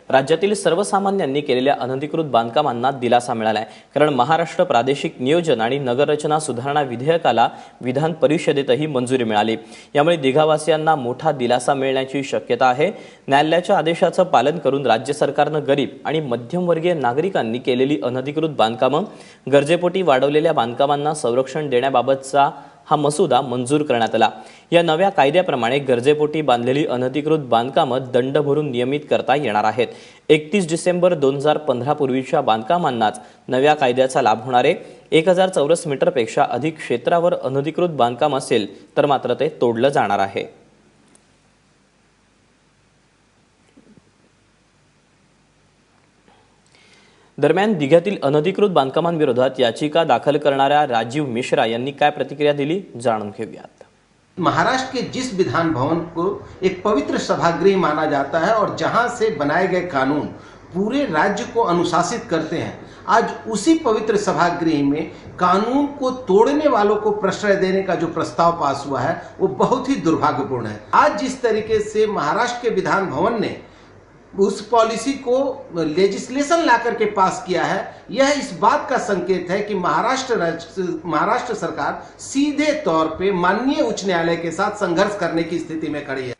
राज्यातील सर्वसामान्यांनी केलेल्या अनधिकृत बांधकामांना दिलासा मिळाला आहे। कारण महाराष्ट्र प्रादेशिक नियोजन आणि नगररचना सुधारणा विधेयकाला विधान परिषदेतही मंजुरी मिळाली। यामुळे दिघावासियांना मोठा दिलासा मिळण्याची शक्यता आहे। न्यायालयाच्या आदेशाचं पालन करून राज्य सरकारनं गरीब आणि मध्यमवर्गीय नागरिकांनी केलेली अनधिकृत बांधकामं, गरजेपोटी वाढवलेल्या बांधकामांना संरक्षण देण्याबाबतचा हा मसुदा मंजूर करण्यात आला। या नव्या कायद्याप्रमाणे गरजेपोटी बांधलेली अनधिकृत बांधकामं दंड भरून नियमित करता येणार आहेत। 31 डिसेंबर 2015 पूर्वीच्या बांधकामांनाच नव्या कायद्याचा लाभ होणार आहे। 1000 चौरस मीटरपेक्षा अधिक क्षेत्रावर अनधिकृत बांधकाम असेल तर मात्र ते तोडलं जाणार आहे। दरम्यान दिघ्यातील अनधिकृत बांधकामांविरोधात याचिका दाखल करणाऱ्या राजीव मिश्रा यांनी काय प्रतिक्रिया दिली, जाणून घेऊयात। महाराष्ट्र के जिस विधान भवन को एक पवित्र सभागृह माना जाता है और जहां से बनाए गए कानून पूरे राज्य को अनुशासित करते हैं, आज उसी पवित्र सभागृह में कानून को तोड़ने वालों को प्रश्रय देने का जो प्रस्ताव पास हुआ है वो बहुत ही दुर्भाग्यपूर्ण है। आज जिस तरीके से महाराष्ट्र के विधान भवन ने उस पॉलिसी को लेजिस्लेशन ला करके पास किया है, यह इस बात का संकेत है कि महाराष्ट्र सरकार सीधे तौर पे माननीय उच्च न्यायालय के साथ संघर्ष करने की स्थिति में खड़ी है।